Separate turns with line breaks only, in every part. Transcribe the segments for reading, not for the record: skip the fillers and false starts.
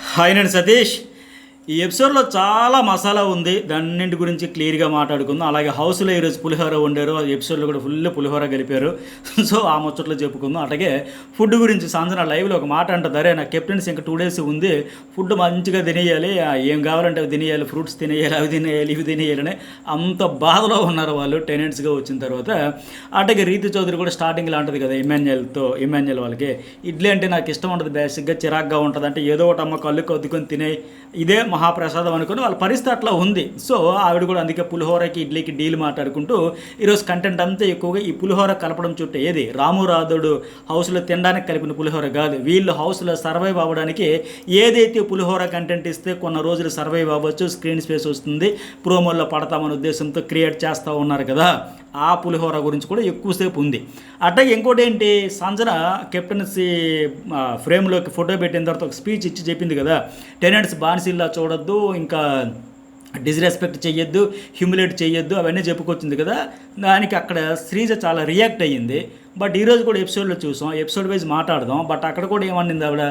Hi నేను సతీష్. ఈ ఎపిసోడ్లో చాలా మసాలా ఉంది, దాన్నింటి గురించి క్లియర్గా మాట్లాడుకుందాం. అలాగే హౌస్లో ఈరోజు పులిహోర వండారు, ఆ ఎపిసోడ్లో కూడా ఫుల్ పులిహోర కలిపారు. సో ఆ ముచ్చట్లో చెప్పుకుందాం. అలాగే ఫుడ్ గురించి సంజన లైవ్లో ఒక మాట అంటుంది, అరే నా కెప్టెన్స్ ఇంకా 2 days ఉంది, ఫుడ్ మంచిగా తినేయాలి, ఏం కావాలంటే అవి తినేయాలి, ఫ్రూట్స్ తినేయాలి, అవి తినేయాలి, ఇవి తినేయాలని అంత బాధలో ఉన్నారు వాళ్ళు టెనెంట్స్గా వచ్చిన తర్వాత. అట్లాగే రీతి చౌదరి కూడా స్టార్టింగ్లో అంటుంది కదా ఇమాన్యుయల్ వాళ్ళకి, ఇడ్లీ అంటే నాకు ఇష్టం ఉంటుంది, బేసిక్గా చిరాగ్గా ఉంటుంది, అంటే ఏదో ఒకటి అమ్మ కళ్ళు కొద్దుకొని తినే ఇదే మహాప్రసాదం అనుకుని వాళ్ళ పరిస్థితి అట్లా ఉంది. సో ఆవిడ కూడా అందుకే పులిహోరకి ఇడ్లీకి డీల్ మాట్లాడుకుంటూ ఈరోజు కంటెంట్ అంతా ఎక్కువగా ఈ పులిహోర కలపడం చుట్టూ, ఏది రాము రాధుడు హౌస్లో తినడానికి కలిపిన పులిహోర కాదు, వీళ్ళు హౌస్లో సర్వైవ్ అవ్వడానికి ఏదైతే పులిహోర కంటెంట్ ఇస్తే కొన్ని రోజులు సర్వైవ్ అవ్వచ్చు, స్క్రీన్ స్పేస్ వస్తుంది, ప్రోమోల్లో పడతామనే ఉద్దేశంతో క్రియేట్ చేస్తూ ఉన్నారు కదా, ఆ పులిహోర గురించి కూడా ఎక్కువసేపు ఉంది. అట్లాగే ఇంకోటి ఏంటి, సంజన కెప్టెన్సీ ఫ్రేమ్లోకి ఫోటో పెట్టిన తర్వాత ఒక స్పీచ్ ఇచ్చి చెప్పింది కదా, టెనెంట్స్ బానిసీల్లా చూడొద్దు, ఇంకా డిస్రెస్పెక్ట్ చెయ్యొద్దు, హ్యూమిలేట్ చెయ్యొద్దు, అవన్నీ చెప్పుకొచ్చింది కదా. దానికి అక్కడ శ్రీజ చాలా రియాక్ట్ అయ్యింది. బట్ ఈరోజు కూడా ఎపిసోడ్లో చూసాం, ఎపిసోడ్ వైజ్ మాట్లాడదాం. బట్ అక్కడ కూడా ఏమనింది ఆవిడ,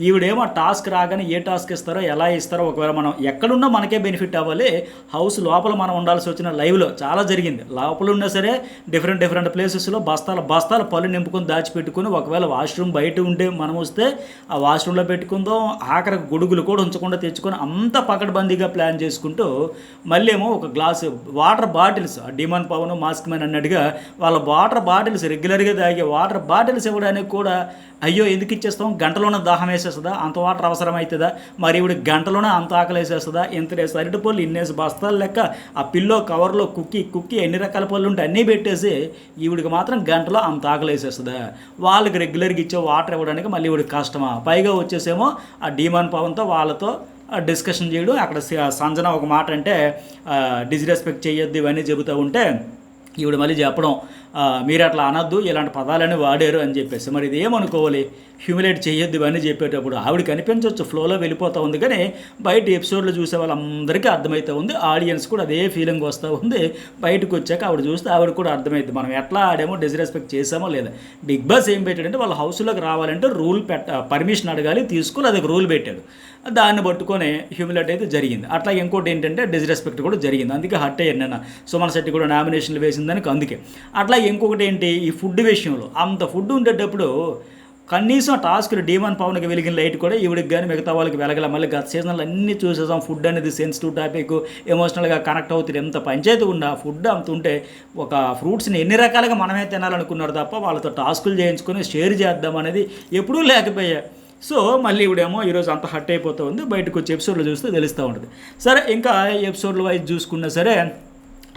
ఈవిడేమో టాస్క్ రాగానే ఏ టాస్క్ ఇస్తారో ఎలా ఇస్తారో, ఒకవేళ మనం ఎక్కడున్నా మనకే బెనిఫిట్ అవ్వాలి, హౌస్ లోపల మనం ఉండాల్సి వచ్చిన లైవ్లో చాలా జరిగింది, లోపల ఉన్నా సరే డిఫరెంట్ ప్లేసెస్లో బస్తాల పళ్ళు నింపుకొని దాచిపెట్టుకుని, ఒకవేళ వాష్రూమ్ బయట ఉంటే మనం వస్తే ఆ వాష్రూమ్లో పెట్టుకుందాం, ఆఖరి గొడుగులు కూడా ఉంచకుండా తెచ్చుకొని అంత పకడ్బందీగా ప్లాన్ చేసుకుంటూ, మళ్ళీ ఏమో ఒక glass water bottles, demand Pavan mask man అన్నట్టుగా వాళ్ళ వాటర్ బాటిల్స్ రెగ్యులర్గా తాగే వాటర్ బాటిల్స్ ఇవ్వడానికి కూడా, అయ్యో ఎందుకు ఇచ్చేస్తాం, గంటలోనే దాహం వేసేస్తుందా, అంత వాటర్ అవసరం అవుతుందా, మరి ఇవిడ గంటలోనే అంత ఆకలి వేసేస్తుందా, ఇంత అరటి పళ్ళు ఇన్నేసి బస్తాలు లెక్క ఆ పిల్లో కవర్లో కుక్కి ఎన్ని రకాల పళ్ళు ఉంటే అన్నీ పెట్టేసి ఈవిడికి మాత్రం గంటలో అంత ఆకలి వేసేస్తుందా, వాళ్ళకి రెగ్యులర్గా ఇచ్చే వాటర్ ఇవ్వడానికి మళ్ళీ ఈవిడికి కష్టమా, పైగా వచ్చేసేమో ఆ డిమాండ్ పవన్తో వాళ్ళతో డిస్కషన్ చేయడం. అక్కడ సంజన ఒక మాట అంటే డిస్రెస్పెక్ట్ చేయొద్దు ఇవన్నీ చెబుతూ ఉంటే ఈవిడ మళ్ళీ చెప్పడం, మీరు అట్లా అనొద్దు, ఇలాంటి పదాలని వాడారు అని చెప్పేసి. మరి ఇది ఏమనుకోవాలి, హ్యూమిలేట్ చేయొద్దు ఇవన్నీ చెప్పేటప్పుడు ఆవిడ కనిపించవచ్చు, ఫ్లోలో వెళ్ళిపోతూ ఉంది, కానీ బయట ఎపిసోడ్లో చూసే వాళ్ళందరికీ అర్థమవుతూ ఉంది, ఆడియన్స్ కూడా అదే ఫీలింగ్ వస్తూ ఉంది. బయటకు వచ్చాక ఆవిడ చూస్తే ఆవిడ కూడా అర్థమవుతుంది మనం ఎట్లా ఆడేమో, డిస్రెస్పెక్ట్ చేసామో లేదా. బిగ్ బాస్ ఏం పెట్టాడంటే, వాళ్ళ హౌస్లోకి రావాలంటే పర్మిషన్ అడగాలి, తీసుకుని అది రూల్ పెట్టాడు, దాన్ని పట్టుకొని హ్యూమిలేట్ అయితే జరిగింది. అట్లా ఇంకోటి ఏంటంటే డిస్రెస్పెక్ట్ కూడా జరిగింది, అందుకే హట్ అయ్యాను నేను. సుమన్ శెట్టి కూడా నామినేషన్లు వేసిందానికి అందుకే. అట్లా ఇంకొకటి ఏంటి, ఈ ఫుడ్ విషయంలో అంత ఫుడ్ ఉండేటప్పుడు కనీసం టాస్క్లు డిమాండ్ పవన్కి వెలిగిన లైట్ కూడా ఈవిడికి కానీ మిగతా వాళ్ళకి వెలగల. మళ్ళీ గత సీజన్లో అన్నీ చూసేసాం, ఫుడ్ అనేది సెన్సిటివ్ టాపిక్, ఎమోషనల్గా కనెక్ట్ అవుతుంది, ఎంత పంచాయతీ ఉన్నా ఫుడ్ అంత ఉంటే ఒక ఫ్రూట్స్ని ఎన్ని రకాలుగా మనమే తినాలనుకున్నారు తప్ప వాళ్ళతో టాస్కులు చేయించుకొని షేర్ చేద్దాం అనేది ఎప్పుడూ లేకపోయా. సో మళ్ళీ ఇవిడేమో ఈరోజు అంత హట్ అయిపోతూ ఉంది, బయటకు వచ్చి ఎపిసోడ్లో చూస్తే తెలుస్తూ ఉంటుంది. సరే, ఇంకా ఎపిసోడ్ల వైజ్ చూసుకున్నా సరే,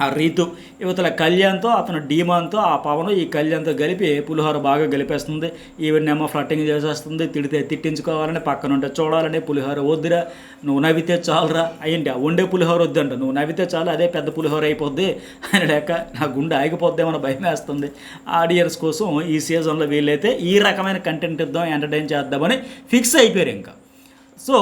ఆ రీతు యువతల కళ్యాణ్తో, అతను డీమాన్తో, ఆ పవన్ ఈ కళ్యాణ్తో కలిపి పులిహోర బాగా గలిపేస్తుంది. ఈవెన్నేమో ఫ్లట్టింగ్ చేసేస్తుంది, తిట్టించుకోవాలని, పక్కనుంటే చూడాలని, పులిహోర వద్దురా, నువ్వు నవ్వితే చాలురా అయ్యండి, వండే పులిహోర వద్దంట, నువ్వు నవ్వితే చాలు అదే పెద్ద పులిహోర అయిపోద్ది అని లేక నా గుండె ఆగిపోద్దేమో భయం వేస్తుంది. ఆడియన్స్ కోసం ఈ సీజన్లో వీళ్ళైతే ఈ రకమైన కంటెంట్ ఇద్దాం, ఎంటర్టైన్ చేద్దామని ఫిక్స్ అయిపోయారు ఇంకా. సో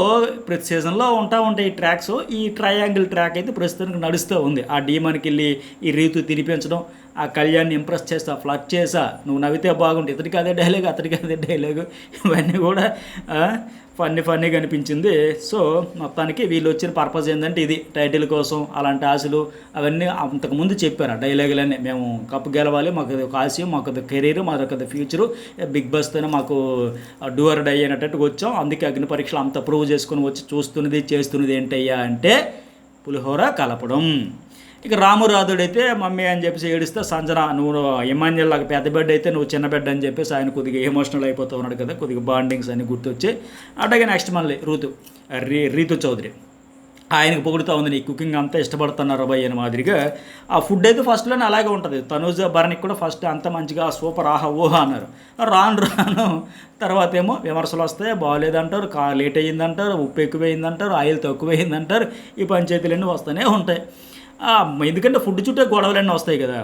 ప్రతి సీజన్లో ఉంటాయి ఈ ట్రాక్స్. ఈ ట్రయాంగిల్ ట్రాక్ అయితే ప్రస్తుతానికి నడుస్తూ ఉంది. ఆ డీమాన్కి వెళ్ళి ఈ రీతు తినిపించడం, ఆ కళ్యాణ్ని ఇంప్రెస్ చేస్తా, ఫ్లట్ చేసా, నువ్వు నవ్వితే బాగుంటుంది, ఇతడికి అదే డైలాగ్, అతడికి అదే డైలాగు, ఇవన్నీ కూడా ఫన్నీగా అనిపించింది. సో మొత్తానికి వీళ్ళు వచ్చిన పర్పస్ ఏంటంటే ఇది, టైటిల్ కోసం అలాంటి ఆశలు అవన్నీ అంతకుముందు చెప్పారు. ఆ డైలాగులన్నీ, మేము కప్పు గెలవాలి, మాకు ఒక ఆశయం, మాకు అది కెరీర్, మాకు ఫ్యూచరు, బిగ్ బాస్తోనే మాకు డూ ఆర్ డై అనేటట్టుగా వచ్చాం, అందుకే అగ్ని పరీక్షలు అంత ప్రూవ్ చేసుకుని వచ్చి చేస్తున్నది ఏంటయ్యా అంటే పులిహోర కలపడం. ఇక రాము రాధుడైతే మమ్మీ అని చెప్పేసి ఏడిస్తే, సంజన నువ్వు ఇమాన్యుయల్ లాగా పెద్ద బెడ్ అయితే నువ్వు చిన్న బెడ్ అని చెప్పేసి ఆయన కొద్దిగా ఎమోషనల్ అయిపోతూ ఉన్నాడు కదా, కొద్దిగా బాండింగ్స్ అన్ని గుర్తొచ్చి. అట్లాగే నెక్స్ట్ మళ్ళీ రీతు చౌదరి ఆయనకు పొగుడుతూ ఉంది, నీ కుకింగ్ అంతా ఇష్టపడుతున్నారు అబ్బాయి అని మాదిరిగా. ఆ ఫుడ్ అయితే ఫస్ట్లోనే అలాగే ఉంటుంది, తనూజ భరణికి కూడా ఫస్ట్ అంత మంచిగా సూపర్ ఆహా ఊహా అన్నారు. రాను తర్వాత ఏమో విమర్శలు వస్తాయి, బాగోలేదంటారు, లేట్ అయ్యిందంటారు, ఉప్పు ఎక్కువైందంటారు, ఆయిల్ తక్కువైందంటారు, ఈ పంచాయతీలన్నీ వస్తూనే ఉంటాయి. ఎందుకంటే ఫుడ్ చుట్టే గొడవలన్నీ వస్తాయి కదా.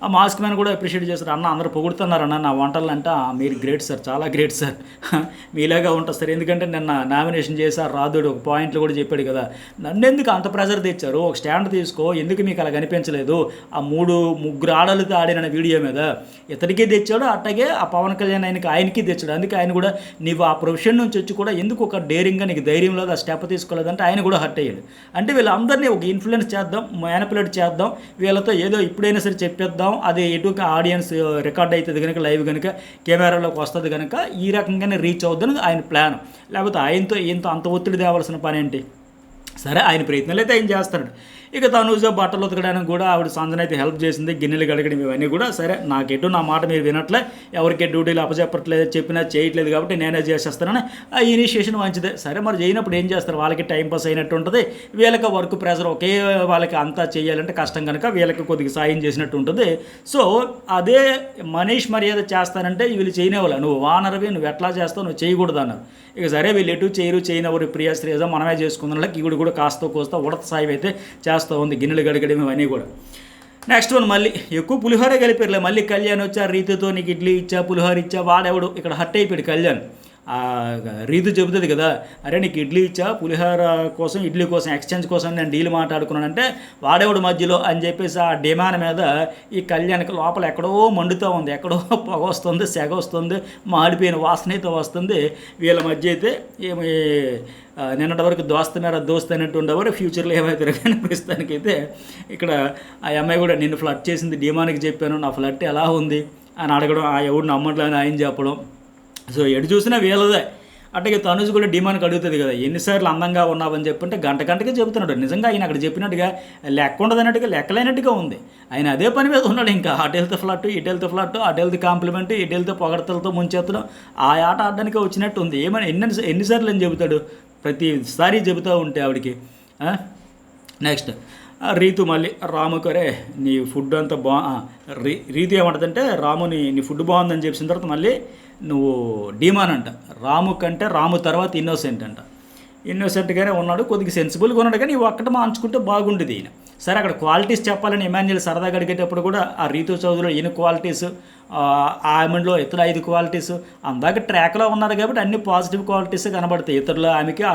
ఆ మాస్క్ మ్యాన్ కూడా అప్రిషియేట్ చేస్తారు. అన్న అందరూ పొగుడుతున్నారన్న నా వంటలు అంటే, మీరు గ్రేట్ సార్, చాలా గ్రేట్ సార్, మీలాగా ఉంటుంది సార్. ఎందుకంటే నిన్న నామినేషన్ చేశారు రాదుడు ఒక పాయింట్లు కూడా చెప్పాడు కదా, నన్ను ఎందుకు అంత ప్రెజర్ తెచ్చారు, ఒక స్టాండ్ తీసుకో, ఎందుకు మీకు అలా కనిపించలేదు, ఆ ముగ్గురు ఆడలతో ఆడిన వీడియో మీద ఇతడికి తెచ్చాడు, అట్టగే ఆ పవన్ కళ్యాణ్ ఆయనకి తెచ్చాడు. అందుకే ఆయన కూడా నీవు ఆ ప్రొఫెషన్ నుంచి వచ్చి కూడా ఎందుకు ఒక డేరింగ్గా నీకు ధైర్యం లేదు, ఆ స్టెప్ తీసుకోలేదంటే ఆయన కూడా హర్ట్ అయ్యాడు. అంటే వీళ్ళందరినీ ఒక ఇన్ఫ్లుయెన్స్ చేద్దాం, మ్యానిపులేట్ చేద్దాం, వీళ్ళతో ఏదో ఇప్పుడైనా సరే చెప్పేద్దాం, అది ఎటు ఆడియన్స్ రికార్డ్ అవుతుంది కనుక, లైవ్ కనుక కెమెరాలోకి వస్తుంది కనుక ఈ రకంగానే రీచ్ అవుద్దని ఆయన ప్లాన్. లేకపోతే ఈయనతో అంత ఒత్తిడి తేవాల్సిన పని ఏంటి? సరే, ఆయన ప్రయత్నాలు అయితే ఆయన చేస్తాడు. ఇక తనూజ బట్టలు ఉతకడానికి కూడా ఆవిడ సంజన అయితే హెల్ప్ చేసింది, గిన్నెలు కడగడం ఇవన్నీ కూడా. సరే, నాకెటు నా మాట మీరు వినట్లే, ఎవరికి డ్యూటీలు అప్పచెప్పట్లేదు, చెప్పినా చేయట్లేదు కాబట్టి నేనే చేసేస్తానని ఆ ఇనిషియేషన్ మంచిదే. సరే, మరి చేయనప్పుడు ఏం చేస్తారు, వాళ్ళకి టైంపాస్ అయినట్టు ఉంటుంది, వీళ్ళకి వర్క్ ప్రెషర్ ఒకే వాళ్ళకి అంతా చేయాలంటే కష్టం కనుక వీళ్ళకి కొద్దిగా సాయం చేసినట్టు ఉంటుంది. సో అదే మనీష్ మర్యాద చేస్తానంటే వీళ్ళు చేయనివ్వాలి, నువ్వు వానరవి, నువ్వు ఎట్లా చేస్తావు, నువ్వు చేయకూడదు అన్నారు. ఇక సరే, వీళ్ళు ఎటు చేయనవరు, ప్రియా శ్రీజ మనమే చేసుకుందాం, ఈవిడ కూడా కాస్త కోస్తా ఉడత సాయం అయితే చేస్తూ ఉంది, గిన్నెలు గడగడం ఇవన్నీ కూడా. నెక్స్ట్ వన్ మళ్ళీ ఎక్కువ పులిహోర కలిపారులే. మళ్ళీ కళ్యాణ్ వచ్చా, రీతితో నీకు ఇడ్లీ ఇచ్చా, పులిహోర ఇచ్చా, వాడెవడు ఇక్కడ హట్ అయిపోయాడు కళ్యాణ్. రీతు చెబుతుంది కదా, అరే నీకు ఇడ్లీ ఇచ్చా, పులిహోర కోసం ఇడ్లీ కోసం ఎక్స్చేంజ్ కోసం నేను డీల్ మాట్లాడుకున్నానంటే వాడేవాడు మధ్యలో అని చెప్పేసి ఆ డిమాండ్ మీద ఈ కళ్యాణ్కి లోపల ఎక్కడో మండుతూ ఉంది, ఎక్కడో పొగ వస్తుంది, సెగ వస్తుంది, మాడిపోయిన వాసన అయితే వస్తుంది. వీళ్ళ మధ్య అయితే ఏమి నిన్నటి వరకు దోస్త అన్నట్టు ఉండేవారు, ఫ్యూచర్లో ఏమవుతారు కానీ ప్రస్తుతానికైతే ఇక్కడ ఆ అమ్మాయి కూడా నిన్ను ఫ్లడ్ చేసింది, డిమాండ్కి చెప్పాను, నా ఫ్లడ్ ఎలా ఉంది అని అడగడం, ఆ ఎవడిని నమ్మట్లేని ఆయన చెప్పడం. సో ఎటు చూసినా వీళ్ళదే. అట్లాగే తనుజ్ కూడా డిమాండ్కి అడుగుతుంది కదా, ఎన్నిసార్లు అందంగా ఉన్నావని చెప్పంటే గంటకే చెబుతున్నాడు. నిజంగా ఆయన అక్కడ చెప్పినట్టుగా లెక్క ఉండదన్నట్టుగా లెక్కలేనట్టుగా ఉంది. ఆయన అదే పని మీద ఉన్నాడు, ఇంకా అటు వెళ్తే ఫ్లట్, ఇటు వెళ్తే ఫ్లట్, అటు వెళ్తే కాంప్లిమెంట్, ఇటు వెళ్తే పొగడతలతో ముంచెత్తడం, ఆ ఆట ఆడడానికి వచ్చినట్టు ఉంది. ఏమని ఎన్నిసార్లు అని చెబుతాడు, ప్రతిసారి చెబుతూ ఉంటే ఆవిడికి. నెక్స్ట్ రీతు మళ్ళీ రాముకరే నీ ఫుడ్ అంతా రీతు ఏమంటుందంటే, రాము నీ ఫుడ్ బాగుందని చెప్పిన తర్వాత మళ్ళీ నువ్వు డిమాన్ అంట, రాము కంటే రాము తర్వాత ఇన్నోసెంట్ అంట. ఇన్నోసెంట్గానే ఉన్నాడు, కొద్దిగా సెన్సిబుల్గా ఉన్నాడు, కానీ ఒక్కటి మార్చుకుంటే బాగుండేది ఈయన. సరే, అక్కడ క్వాలిటీస్ చెప్పాలని ఇమాన్యుల్ సరదాగా అడిగేటప్పుడు కూడా ఆ రీతు చౌదరిలో ఈయన క్వాలిటీస్, ఆమెలో ఇతర 5 క్వాలిటీస్, అందాక ట్రాక్లో ఉన్నారు కాబట్టి అన్ని పాజిటివ్ క్వాలిటీస్ కనబడతాయి. ఇతరుల ఆమెకి,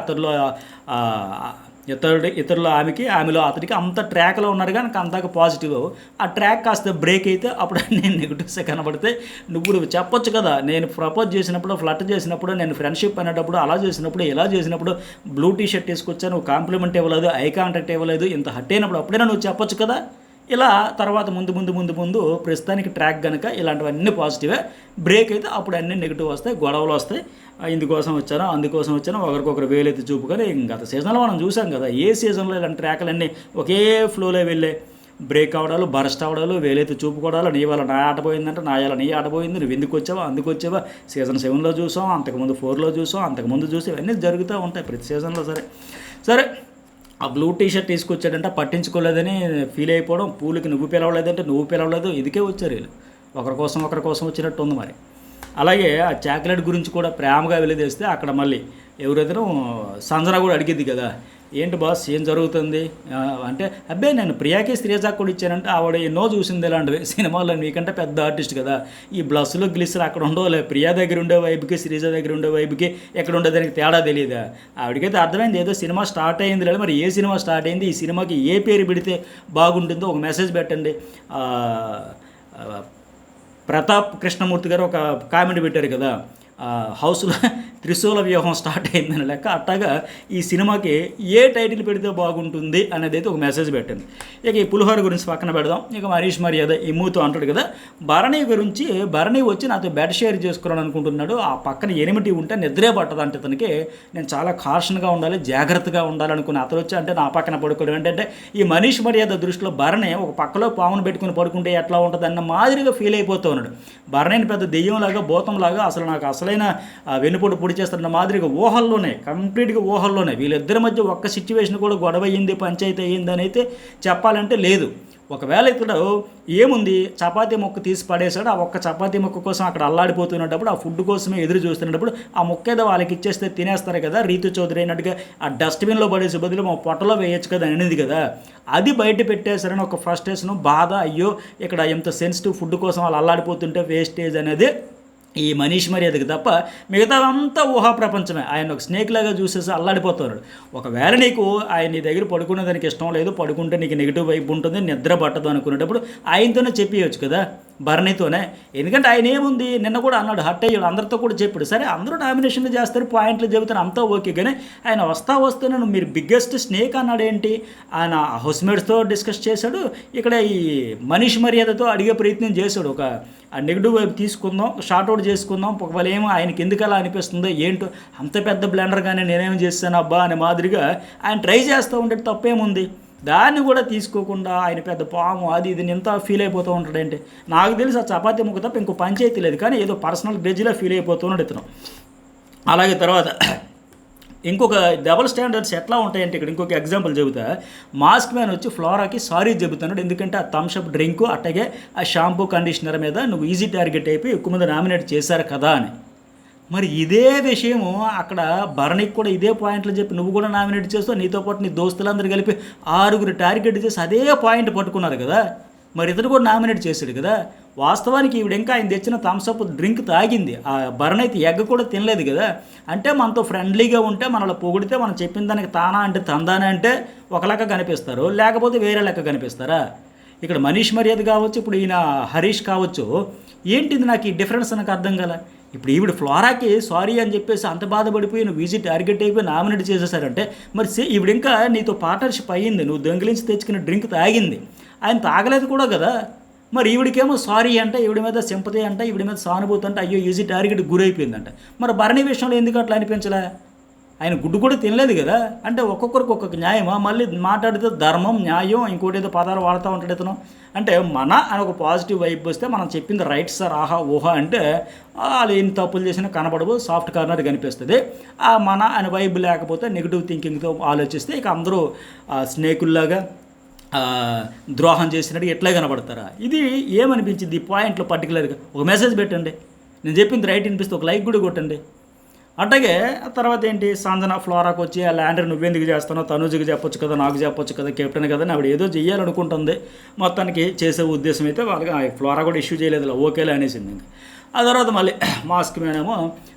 ఇతరుల ఆమెలో అతడికి అంత ట్రాక్లో ఉన్నారు కానీ అందాక పాజిటివ్. ఆ ట్రాక్ కాస్త బ్రేక్ అయితే అప్పుడు నేను నెగిటివ్స్ కనబడితే నువ్వు చెప్పొచ్చు కదా, నేను ప్రపోజ్ చేసినప్పుడు, ఫ్లట్ చేసినప్పుడు, నేను ఫ్రెండ్షిప్ అనేటప్పుడు, అలా చేసినప్పుడు, ఇలా చేసినప్పుడు బ్లూ టీ షర్ట్ తీసుకొచ్చా, నువ్వు కాంప్లిమెంట్ ఇవ్వలేదు, ఐ కాంటాక్ట్ ఇవ్వలేదు, ఇంత హట్ అయినప్పుడు అప్పుడైనా నువ్వు చెప్పొచ్చు కదా. ఇలా తర్వాత ముందు ప్రస్తుతానికి ట్రాక్ కనుక ఇలాంటివన్నీ పాజిటివే, బ్రేక్ అయితే అప్పుడు అన్నీ నెగిటివ్ వస్తాయి, గొడవలు వస్తాయి. ఇందుకోసం వచ్చాను, అందుకోసం వచ్చాను, ఒకరికొకరు వేలైతే చూపుకొని. గత సీజన్లో మనం చూసాం కదా, ఏ సీజన్లో ఇలాంటి ట్రాక్లన్నీ ఒకే ఫ్లోలో వెళ్ళే, బ్రేక్ అవడాలు, బరస్ట్ అవడాలు, వేలైతే చూపుకోవడాలు, నీ వల్ల నా ఆట పోయిందంటే నా వల్ల నీ ఆట పోయింది, నువ్వు ఎందుకు వచ్చావా, అందుకు వచ్చావా. సీజన్ 7లో చూసాం, అంతకుముందు 4లో చూసాం, అంతకుముందు చూసి ఇవన్నీ జరుగుతూ ఉంటాయి ప్రతి సీజన్లో. సరే ఆ బ్లూ టీ షర్ట్ తీసుకొచ్చాడంటే పట్టించుకోలేదని ఫీల్ అయిపోవడం, పూలకి నువ్వు పిలవలేదంటే నువ్వు పిలవలేదు, ఇదికే వచ్చారు వీళ్ళు, ఒకరి కోసం వచ్చినట్టు ఉంది మరి. అలాగే ఆ చాక్లెట్ గురించి కూడా ప్రేమగా వెలిదేస్తే అక్కడ మళ్ళీ ఎవరైతే సంజన కూడా అడిగింది కదా, ఏంటి బాస్ ఏం జరుగుతుంది అంటే, అబ్బే నేను ప్రియాకి శ్రీజాకి కూడా ఇచ్చానంటే ఆవిడ ఎన్నో చూసింది ఇలాంటివి సినిమాలో, నీకంటే పెద్ద ఆర్టిస్ట్ కదా, ఈ బ్లస్లు గ్లిస్లు అక్కడ ఉండవులే, ప్రియా దగ్గర ఉండే వైపుకి శ్రీజ దగ్గర ఉండే వైపుకి ఎక్కడ ఉండేదానికి తేడా తెలియదా. ఆవిడకైతే అర్థమైంది ఏదో సినిమా స్టార్ట్ అయింది లేదు, మరి ఏ సినిమా స్టార్ట్ అయింది, ఈ సినిమాకి ఏ పేరు పెడితే బాగుంటుందో ఒక మెసేజ్ పెట్టండి. ప్రతాప్ కృష్ణమూర్తి గారు ఒక కామెంట్ పెట్టారు కదా, హౌస్లో త్రిశూల వ్యూహం స్టార్ట్ అయిందని లెక్క. అట్టాగా ఈ సినిమాకి ఏ టైటిల్ పెడితే బాగుంటుంది అనేది అయితే ఒక మెసేజ్ పెట్టింది. ఇక ఈ పులిహోర గురించి పక్కన పెడదాం. ఇక మనీష్ మర్యాద ఇమ్ముతో అంటాడు కదా, భరణి వచ్చి నాతో బెడ్ షేర్ చేసుకోవాలని అనుకుంటున్నాడు, ఆ పక్కన ఎనిమిటి ఉంటే నిద్రే పట్టదంటే తనకి, నేను చాలా కాషన్గా ఉండాలి, జాగ్రత్తగా ఉండాలనుకుని అతను వచ్చి అంటే నా పక్కన పడుకోవడం ఏంటంటే, ఈ మనీష్ మర్యాద దృష్టిలో భరణి ఒక పక్కలో పామును పెట్టుకుని పడుకుంటే ఎట్లా ఉంటుంది అన్న మాదిరిగా ఫీల్ అయిపోతూ ఉన్నాడు. భరణిని పెద్ద దెయ్యంలాగా, భూతంలాగా, అసలు నాకు అసలైన వెనుపొడు పొడి చేస్తున్న మాదిరిగా కంప్లీట్గా ఊహల్లోనే వీళ్ళిద్దరి మధ్య ఒక్క సిచ్యువేషన్ కూడా గొడవ అయ్యింది, పంచాయతీ అయ్యింది అని అయితే చెప్పాలంటే లేదు. ఒకవేళ ఇతడు ఏముంది చపాతీ ముక్క తీసి పడేశాడు, ఆ ఒక్క చపాతీ ముక్క కోసం అక్కడ అల్లాడిపోతున్నప్పుడు, ఆ ఫుడ్ కోసమే ఎదురు చూస్తున్నప్పుడు ఆ ముక్క ఏదో వాళ్ళకి ఇచ్చేస్తే తినేస్తారు కదా, రీతు చౌదరి అయినట్టుగా ఆ డస్ట్బిన్లో పడేసే బదులు మా పొట్టలో వేయచ్చు కదా అనేది కదా. అది బయట పెట్టేశారని ఒక ఫ్రస్ట్రేషన్, బాధ, అయ్యో ఇక్కడ ఎంత సెన్సిటివ్ ఫుడ్ కోసం వాళ్ళు అల్లాడిపోతుంటే వేస్టేజ్ అనేది ఈ మనీష్ మర్యాదకి తప్ప మిగతా అంతా ఊహా ప్రపంచమే. ఆయన ఒక స్నేక్ లాగా చూసేసి అల్లాడిపోతున్నాడు. ఒకవేళ నీకు ఆయన నీ దగ్గర పడుకునే దానికి ఇష్టం లేదు, పడుకుంటే నీకు నెగిటివ్ వైపు ఉంటుంది, నిద్ర పట్టదు అనుకునేటప్పుడు ఆయనతోనే చెప్పేయచ్చు కదా, భరణితోనే. ఎందుకంటే ఆయన ఏముంది, నిన్న కూడా అన్నాడు, హట్ అయ్యాడు, అందరితో కూడా చెప్పాడు. సరే అందరూ నామినేషన్లు చేస్తారు, పాయింట్లు చెబుతారు, అంతా ఓకే. కానీ ఆయన వస్తేనే మీరు బిగ్గెస్ట్ స్నేక్ అన్నాడు ఏంటి, ఆయన హౌస్మేట్స్తో డిస్కస్ చేశాడు, ఇక్కడ ఈ మనీష్ మర్యాదతో అడిగే ప్రయత్నం చేశాడు. ఒక నెగిటివ్ వైపు తీసుకుందాం, షార్ట్అవుట్ చేసుకుందాం, ఒకవేళ ఏమో ఆయనకి ఎందుకు అలా అనిపిస్తుందో ఏంటో, అంత పెద్ద బ్లెండర్గానే నేనేం చేస్తాను అబ్బా అనే మాదిరిగా ఆయన ట్రై చేస్తూ ఉంటే తప్పేముంది. దాన్ని కూడా తీసుకోకుండా ఆయన పెద్ద పాము అది ఇది ఎంత ఫీల్ అయిపోతూ ఉంటాడంటే, నాకు తెలిసి ఆ చపాతీ ముక్క తప్ప ఇంకో పంచాయతీ లేదు, కానీ ఏదో పర్సనల్ గ్రెడ్జ్లో ఫీల్ అయిపోతున్నాడు ఇతను. అలాగే తర్వాత ఇంకొక డబుల్ స్టాండర్డ్స్ ఎట్లా ఉంటాయంటే, ఇక్కడ ఇంకొక ఎగ్జాంపుల్ చెబుతా. మాస్క్ మ్యాన్ వచ్చి ఫ్లోరాకి సారీ చెబుతున్నాడు, ఎందుకంటే ఆ థమ్స్అప్ డ్రింక్ అట్టగే ఆ షాంపూ కండిషనర్ మీద నువ్వు ఈజీ టార్గెట్ అయిపోయి ఎక్కువ మంది నామినేట్ చేశారు కదా అని. మరి ఇదే విషయము అక్కడ భరణికి కూడా ఇదే పాయింట్లు చెప్పి నువ్వు కూడా నామినేట్ చేస్తావు, నీతో పాటు నీ దోస్తులందరూ కలిపి 6 టార్గెట్ చేసి అదే పాయింట్ పట్టుకున్నారు కదా, మరి ఇతను కూడా నామినేట్ చేశాడు కదా. వాస్తవానికి ఈవిడ ఇంకా ఆయన తెచ్చిన థమ్స్అప్ డ్రింక్ తాగింది, ఆ భరణి అయితే ఎగ్గ కూడా తినలేదు కదా. అంటే మనతో ఫ్రెండ్లీగా ఉంటే, మనలో పొగిడితే, మనం చెప్పిన దానికి తానా అంటే తందానే అంటే ఒక లెక్క కనిపిస్తారు, లేకపోతే వేరే లెక్క కనిపిస్తారా. ఇక్కడ మనీష్ మర్యాద కావచ్చు, ఇప్పుడు ఈయన హరీష్ కావచ్చు, ఏంటిది నాకు ఈ డిఫరెన్స్ నాకు అర్థం కదా. ఇప్పుడు ఈవిడ ఫ్లోరాకి సారీ అని చెప్పేసి అంత బాధపడిపోయి నువ్వు ఈజీ టార్గెట్ అయిపోయి నామినేట్ చేసేసారంటే, మరి ఈవిడ ఇంకా నీతో పార్ట్నర్షిప్ అయ్యింది, నువ్వు దొంగిలించి తెచ్చుకున్న డ్రింక్ తాగింది, ఆయన తాగలేదు కూడా కదా. మరి ఈవిడికేమో సారీ అంటే, ఈవిడ మీద సింపతి అంటే, ఈవిడ మీద సానుభూతి అంటే, అయ్యో ఈజీ టార్గెట్ గురైపోయిందంట. మరి భరణి విషయంలో ఎందుకు అట్లా అనిపించలే, ఆయన గుడ్డు కూడా తినలేదు కదా. అంటే ఒక్కొక్కరికి ఒక్కొక్క న్యాయమా, మళ్ళీ మాట్లాడితే ధర్మం న్యాయం ఇంకోటి ఏదో పదాలు వాడుతూ ఉంటాడు ఇతను. అంటే మన అని ఒక పాజిటివ్ వైపు వస్తే మనం చెప్పింది రైట్ సార్ ఆహా ఊహా అంటే వాళ్ళు ఎన్ని తప్పులు చేసినా కనబడవు, సాఫ్ట్ కార్నర్ కనిపిస్తుంది. ఆ మన అని వైబ్ లేకపోతే నెగిటివ్ థింకింగ్తో ఆలోచిస్తే ఇక అందరూ స్నేకుల్లాగా ద్రోహం చేసినట్టు ఎట్లా కనబడతారా. ఇది ఏమనిపించింది ఈ పాయింట్లో పర్టికులర్గా ఒక మెసేజ్ పెట్టండి, నేను చెప్పింది రైట్ అనిపిస్తే ఒక లైక్ కూడా కొట్టండి. అట్లాగే తర్వాత ఏంటి, సంజన ఫ్లోరాకు వచ్చి ఆ ల్యాండర్ నువ్వెందుకు చేస్తున్నావు, తనూజకి చెప్పొచ్చు కదా, నాకు చెప్పొచ్చు కదా, కెప్టెన్ కదా, ఆవిడ ఏదో చెయ్యాలనుకుంటుంది. మొత్తానికి చేసే ఉద్దేశం అయితే వాళ్ళకి ఫ్లోరా కూడా ఇష్యూ చేయలేదు, ఓకేలే అనేసింది. ఇంకా ఆ తర్వాత మళ్ళీ మాస్క్ మేనేమో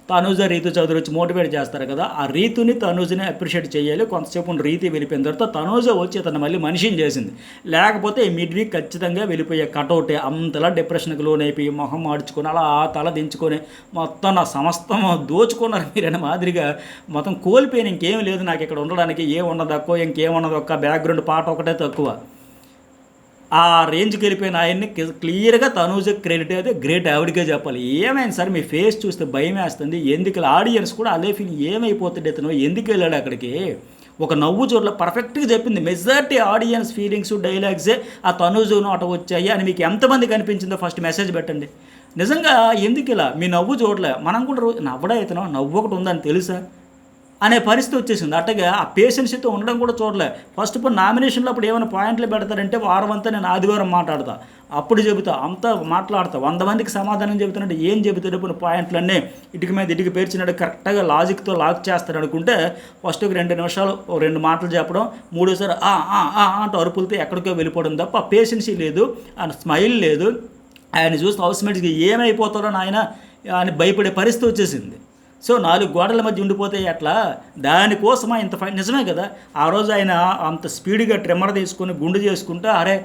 తనూజ రీతు చౌదరి వచ్చి మోటివేట్ చేస్తారు కదా, ఆ రీతుని తనూజని అప్రిషియేట్ చేయాలి. కొంతసేపు రీతి వెళ్ళిపోయిన తర్వాత తనూజ వచ్చి తను మళ్ళీ మనిషిని చేసింది, లేకపోతే ఈ మిడ్ వీక్ ఖచ్చితంగా వెళ్ళిపోయే కటౌటే. అంతలా డిప్రెషన్కి లోనైపోయి మొహం మార్చుకొని అలా తల దించుకొని మొత్తం నా సమస్తం దోచుకున్నారు మీరైన మాదిరిగా, మొత్తం కోల్పోయిన ఇంకేం లేదు నాకు ఇక్కడ ఉండడానికి, ఏమున్నది తక్కువ, ఇంకేమున్నది ఒక్క బ్యాక్గ్రౌండ్ పాట ఒకటే తక్కువ. ఆ రేంజ్కి వెళ్ళిపోయిన ఆయన్ని క్లియర్గా తనూజ క్రెడిట్ అయితే గ్రేట్ ఆవిడకే చెప్పాలి. ఏమైంది సార్ మీ ఫేస్ చూస్తే భయం వేస్తుంది, ఎందుకు ఆడియన్స్ కూడా అదే ఫీల్ ఏమైపోతుంది ఇతను, ఎందుకు వెళ్ళాడు అక్కడికి. ఒక నవ్వు చోట్ల పర్ఫెక్ట్గా చెప్పింది, మెజారిటీ ఆడియన్స్ ఫీలింగ్స్ డైలాగ్సే ఆ తనూజను అట వచ్చాయి అని మీకు ఎంతమందికి అనిపించిందో ఫస్ట్ మెసేజ్ పెట్టండి. నిజంగా ఎందుకు ఇలా మీ నవ్వు చూడలే, మనం కూడా నవ్వడా ఇతను నవ్వు ఒకటి ఉందని తెలుసా అనే పరిస్థితి వచ్చేసింది. అట్టగా ఆ పేషెన్సీతో ఉండడం కూడా చూడలే. ఫస్ట్ ఇప్పుడు నామినేషన్లో అప్పుడు ఏమైనా పాయింట్లు పెడతారంటే వారం అంతా నేను ఆదివారం మాట్లాడతా, అప్పుడు చెబుతా, అంతా మాట్లాడతా, 100 మందికి సమాధానం చెబుతున్నట్టు ఏం చెబుతాడు ఇప్పుడు పాయింట్లన్నీ ఇటుక మీద ఇటుక పేర్చినట్టు కరెక్ట్గా లాజిక్తో లాక్ చేస్తాడు అనుకుంటే ఫస్ట్ ఒక 2 నిమిషాలు 2 మాటలు చెప్పడం, మూడోసారి అంటూ అరుపులతో ఎక్కడికో వెళ్ళిపోవడం తప్ప పేషెన్సీ లేదు, ఆయన స్మైల్ లేదు. ఆయన చూస్తే హౌస్మేట్స్కి ఏమైపోతాడో ఆయన అని భయపడే పరిస్థితి వచ్చేసింది. సో 4 గోడల మధ్య ఉండిపోతే ఎట్లా, దానికోసమా ఇంత ఫైట్. నిజమే కదా, ఆ రోజు ఆయన అంత స్పీడ్గా ట్రిమ్మర్ తీసుకొని గుండు చేసుకుంటే అరే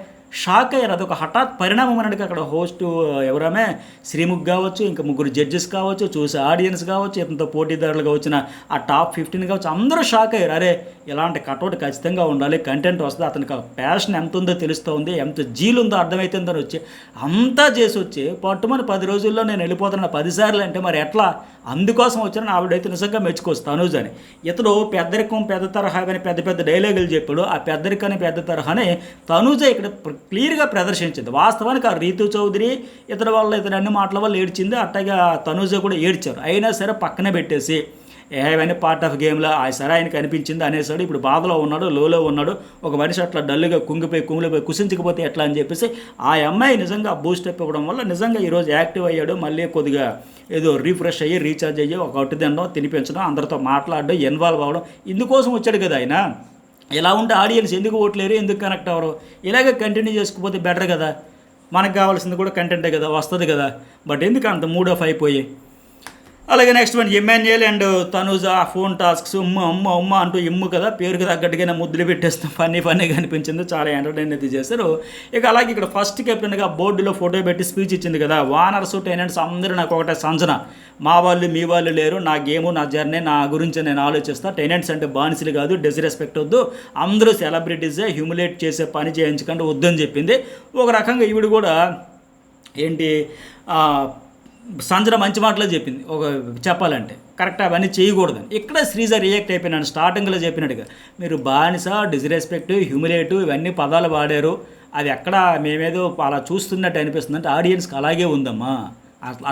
షాక్ అయ్యారు. అదొక హఠాత్ పరిణామం అన్నట్టుగా అక్కడ హోస్ట్ ఎవరమే శ్రీముఖ్ కావచ్చు, ఇంకా 3 జడ్జెస్ కావచ్చు, చూసే ఆడియన్స్ కావచ్చు, ఇతనితో పోటీదారులుగా వచ్చిన ఆ టాప్ 15 కావచ్చు, అందరూ షాక్ అయ్యారు. అరే ఇలాంటి కటౌట్ ఖచ్చితంగా ఉండాలి, కంటెంట్ వస్తుంది, అతనికి ప్యాషన్ ఎంత ఉందో తెలుస్తుంది, ఎంత జీలుందో అర్థమవుతుందని వచ్చి అంతా చేసి వచ్చి పట్టుమని 10 రోజుల్లో నేను వెళ్ళిపోతున్నా 10 సార్లు అంటే మరి ఎట్లా. అందుకోసం వచ్చిన ఆవిడైతే నిజంగా మెచ్చుకోవచ్చు తనూజ్ అని. ఇతడు పెద్దరికం పెద్ద తరహా అని పెద్ద పెద్ద డైలాగులు చెప్పాడు, ఆ పెద్దరికాన్ని పెద్ద తరహాని తనూజ ఇక్కడ క్లియర్గా ప్రదర్శించింది. వాస్తవానికి ఆ రీతు చౌదరి ఇతడి వల్ల ఇతడు అన్ని మాటల వల్ల ఏడ్చింది, అట్టగా తనూజ కూడా ఏడ్చారు. అయినా సరే పక్కనే పెట్టేసి ఇవన్నీ పార్ట్ ఆఫ్ గేమ్లో సరే ఆయనకి అనిపించింది అనేసాడు. ఇప్పుడు బాధలో ఉన్నాడు, లోలో ఉన్నాడు. ఒక మనిషి అట్లా డల్గా కుమిలిపోయి కుసించకపోతే ఎట్లా అని చెప్పేసి ఆ అమ్మాయి నిజంగా బూస్టప్ ఇవ్వడం వల్ల నిజంగా ఈరోజు యాక్టివ్ అయ్యాడు. మళ్ళీ కొద్దిగా ఏదో రీఫ్రెష్ అయ్యి రీఛార్జ్ అయ్యి ఒక అట్టు తినడం, తినిపించడం, అందరితో మాట్లాడడం, ఇన్వాల్వ్ అవ్వడం, ఇందుకోసం వచ్చాడు కదా ఆయన. ఇలా ఉంటే ఆడియన్స్ ఎందుకు ఓట్లేరు, ఎందుకు కనెక్ట్ అవ్వరు? ఇలాగే కంటిన్యూ చేసుకుపోతే బెటర్ కదా. మనకు కావాల్సింది కూడా కంటెంటే కదా, వస్తుంది కదా. బట్ ఎందుకు అంత మూడ్ ఆఫ్ అయిపోయి. అలాగే next one Emmanuel and Tanuja phone tasks అమ్మ అంటూ ఇమ్ము కదా, పేరుకి తగ్గట్టుగానే ముద్దులు పెట్టేస్తాం. ఫన్నీగా అనిపించింది, చాలా ఎంటర్టైన్ అయితే చేశారు. ఇక అలాగే ఇక్కడ ఫస్ట్ కెప్టెన్గా బోర్డులో ఫోటో పెట్టి స్పీచ్ ఇచ్చింది కదా. వానర్స్ టెనెంట్స్ అందరూ నాకు ఒకటే సంజన, మా వాళ్ళు మీ వాళ్ళు లేరు, నా గేము నా జర్నీ నా గురించి నేను ఆలోచిస్తాను. టెనెంట్స్ అంటే బానిసలు కాదు, డిస్రెస్పెక్ట్ వద్దు, అందరూ సెలబ్రిటీసే, హ్యూమిలేట్ చేసే పని చేయించకుండా వద్దని చెప్పింది. ఒక రకంగా ఈవిడ కూడా ఏంటి సంజన మంచి మాటలో చెప్పింది. ఒక చెప్పాలంటే కరెక్ట్ అవన్నీ చేయకూడదని. ఇక్కడ శ్రీజ రియాక్ట్ అయిపోయినాను స్టార్టింగ్లో చెప్పినట్టుగా. మీరు బానిస, డిస్రెస్పెక్ట్, హ్యూమిలేటు ఇవన్నీ పదాలు వాడారు. అది ఎక్కడ మేమేదో అలా చూస్తున్నట్టు అనిపిస్తుంది అంటే ఆడియన్స్కి అలాగే ఉందమ్మా,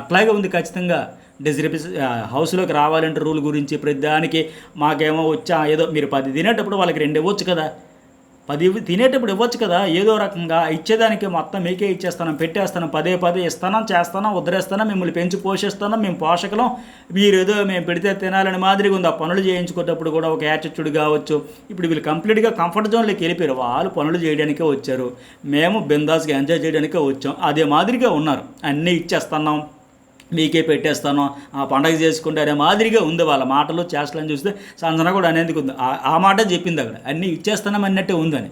అట్లాగే ఉంది ఖచ్చితంగా. హౌస్లోకి రావాలంటే రూల్ గురించి ప్రతిదానికి మాకేమో వచ్చా ఏదో మీరు 10 తినేటప్పుడు వాళ్ళకి 2 ఇవ్వచ్చు కదా, 10 తినేటప్పుడు ఇవ్వచ్చు కదా. ఏదో రకంగా ఇచ్చేదానికి మొత్తం మీకే ఇచ్చేస్తాను, పెట్టేస్తాను, పదే ఇస్తాను, చేస్తాను, వదిలేస్తాను, మిమ్మల్ని పెంచి పోషిస్తాను, మేము పోషకులం, మీరు ఏదో మేము పెడితే తినాలని మాదిరిగా ఉంది. ఆ పనులు చేయించుకునేటప్పుడు కూడా ఒక యాటిట్యూడ్ కావచ్చు. ఇప్పుడు వీళ్ళు కంప్లీట్గా కంఫర్ట్ జోన్లోకి వెళ్ళిపోయారు. వాళ్ళు పనులు చేయడానికే వచ్చారు, మేము బిందాస్గా ఎంజాయ్ చేయడానికే వచ్చాం. అదే మాదిరిగా ఉన్నారు. అన్నీ ఇచ్చేస్తున్నాం, మీకే పెట్టేస్తాను, ఆ పండగ చేసుకుంటే అనే మాదిరిగా ఉంది వాళ్ళ మాటలు చేష్టలని చూస్తే. సంజన కూడా అనేందుకు ఉంది, ఆ మాట చెప్పింది అక్కడ, అన్నీ ఇచ్చేస్తున్నాం అన్నట్టే ఉందని.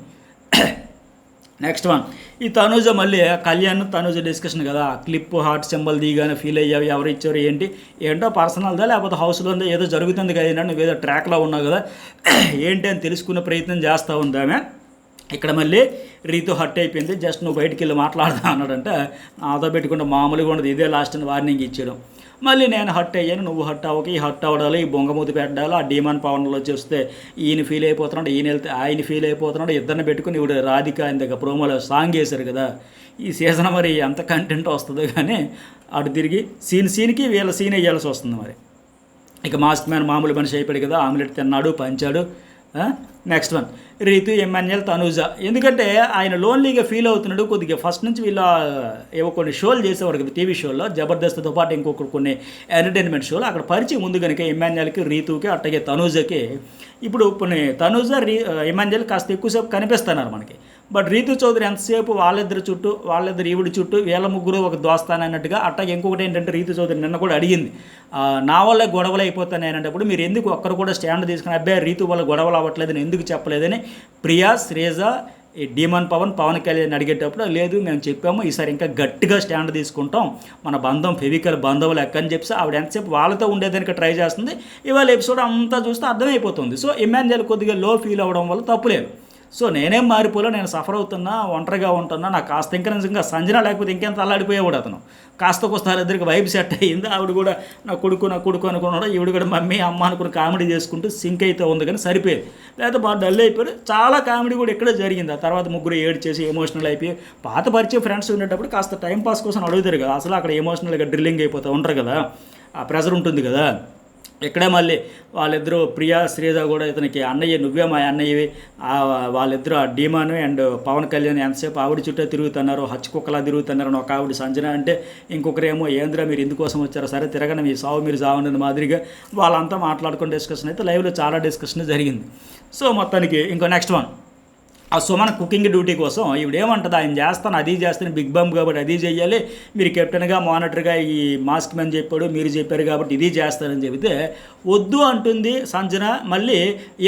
నెక్స్ట్ వన్ ఈ తనూజ మళ్ళీ కళ్యాణ్ తనూజ డిస్కషన్ కదా. క్లిప్ హార్ట్ సింబల్ దిగానే ఫీల్ అయ్యావు, ఎవరు ఇచ్చారు ఏంటో పర్సనల్దా లేకపోతే హౌస్లో ఉందో ఏదో జరుగుతుంది కదా, నువ్వేదో ట్రాక్లో ఉన్నావు కదా, ఏంటి అని తెలుసుకునే ప్రయత్నం చేస్తూ ఉందామె. ఇక్కడ మళ్ళీ రీతు హట్ అయిపోయింది. జస్ట్ నువ్వు బయటికి వెళ్ళి మాట్లాడదా అన్నాడంటే నాతో పెట్టుకుంటే మామూలుగా ఉండదు, ఇదే లాస్ట్ అని వార్నింగ్ ఇచ్చాడు. మళ్ళీ నేను హట్ అయ్యాను, నువ్వు హట్ అవ్వక, ఈ హట్ అవ్వడాలి, ఈ బొంగమూతి పెట్టడాలి, ఆ డీమాన్ పవన్లో చూస్తే ఈయన ఫీల్ అయిపోతున్నాడు, ఈయన వెళ్తే ఆయన ఫీల్ అయిపోతున్నాడు. ఇద్దరిని పెట్టుకుని ఇప్పుడు రాధిక ఆయన దగ్గర ప్రోమోలో సాంగ్ వేశారు కదా. ఈ సీజన్ మరి ఎంత కంటెంట్ వస్తుందో కానీ అటు తిరిగి సీన్కి వీళ్ళ సీన్ వేయాల్సి వస్తుంది మరి. ఇక మాస్క్ మ్యాన్ మామూలు మనిషి అయిపోయాడు కదా, ఆమ్లెట్ తిన్నాడు, పంచాడు. Next one Ritu Emmanuel Tanuja. ఎందుకంటే ఆయన లోన్లీగా ఫీల్ అవుతున్నాడు కొద్దిగా. ఫస్ట్ నుంచి వీళ్ళ ఏవో కొన్ని షోలు చేసేవారు కదా టీవీ షోల్లో, జబర్దస్త్తో పాటు ఇంకొక కొన్ని ఎంటర్టైన్మెంట్ షోలు. అక్కడ పరిచయం ఉంది కనుక ఎమాన్యుయల్కి, రీతుకి, అట్టగే తనూజకి. ఇప్పుడు తనూజ ఎమాన్యుయల్ కాస్త ఎక్కువసేపు కనిపిస్తున్నారు మనకి. బట్ రీతు చౌదరి ఎంతసేపు వాళ్ళిద్దరు ఈవిడి చుట్టూ వీళ్ళ ముగ్గురు ఒక దోస్తాను అన్నట్టుగా. అట్టగా ఇంకొకటి ఏంటంటే రీతు చౌదరి నిన్న కూడా అడిగింది, నా వల్ల గొడవలు అయిపోతాయి అనేటప్పుడు మీరు ఎందుకు ఒక్కరు కూడా స్టాండ్ తీసుకుని అబ్బాయి రీతు వల్ల గొడవలు అవ్వట్లేదని ఎందుకు చెప్పలేదని ప్రియా, శ్రీజ, ఈ డీమన్ పవన్ కళ్యాణ్ అడిగేటప్పుడు లేదు మేము చెప్పాము, ఈసారి ఇంకా గట్టిగా స్టాండ్ తీసుకుంటాం, మన బంధం ఫెవికల్ బంధం లెక్క అని చెప్పి ఆవిడ ఎంతసేపు వాళ్ళతో ఉండేదానికి ట్రై చేస్తుంది. ఇవాళ ఎపిసోడ్ అంతా చూస్తే అర్థమైపోతుంది. సో ఎమాన్యుయల్ కొద్దిగా లో ఫీల్ అవ్వడం వల్ల తప్పులేదు. సో నేనేం మారిపోలే, నేను సఫర్ అవుతున్నా, ఒంటరిగా ఉంటున్నా, నాకు కాస్త ఇంకా నిజంగా సంజన లేకపోతే ఇంకెంత అల్లాడిపోయేవాడు అతను. కాస్త ఇద్దరికి వైబ్ సెట్ అయ్యింది. ఆవిడ కూడా నా కొడుకు అనుకున్నాడు, ఈవిడ కూడా మమ్మీ అమ్మ అనుకుని కామెడీ చేసుకుంటూ సింక్ అయితే ఉంది కానీ సరిపోయేది. లేకపోతే బాగా డల్ అయిపోయారు. చాలా కామెడీ కూడా ఇక్కడే జరిగింది. ఆ తర్వాత ముగ్గురు ఏడ్ చేసి ఎమోషనల్ అయిపోయి పాత పరిచయం ఫ్రెండ్స్ ఉండేటప్పుడు కాస్త టైంపాస్ కోసం అడుగుతారు కదా, అసలు అక్కడ ఎమోషనల్గా డ్రిల్లింగ్ అయిపోతూ ఉంటారు కదా, ఆ ప్రెజర్ ఉంటుంది కదా. ఇక్కడే మళ్ళీ వాళ్ళిద్దరూ ప్రియా, శ్రీజ కూడా ఇతనికి అన్నయ్య, నువ్వే మా అన్నయ్యవి, వాళ్ళిద్దరూ ఆ డీమాను అండ్ పవన్ కళ్యాణ్ ఎంతసేపు ఆవిడ చుట్టే తిరుగుతున్నారు, హచ్చుకుక్కలా తిరుగుతున్నారు అని ఒక ఆవిడ సంజన అంటే, ఇంకొకరేమో ఏంద్రా మీరు ఎందుకోసం వచ్చారో, సరే తిరగని మీ సావు మీరు సావుండని మాదిరిగా వాళ్ళంతా మాట్లాడుకుని డిస్కషన్ అయితే లైవ్లో చాలా డిస్కషన్ జరిగింది. సో మొత్తానికి ఇంకో నెక్స్ట్ వన్ ఆ సుమన్ కుకింగ్ డ్యూటీ కోసం ఈవిడేమంటుంది, ఆయన చేస్తాను అది చేస్తాను, బిగ్ బాంబ్ కాబట్టి అది చెయ్యాలి, మీరు కెప్టెన్గా మానిటర్గా ఈ మాస్క్ మ్యాన్ చెప్పాడు, మీరు చెప్పారు కాబట్టి ఇది చేస్తారని చెబితే వద్దు అంటుంది సంజన. మళ్ళీ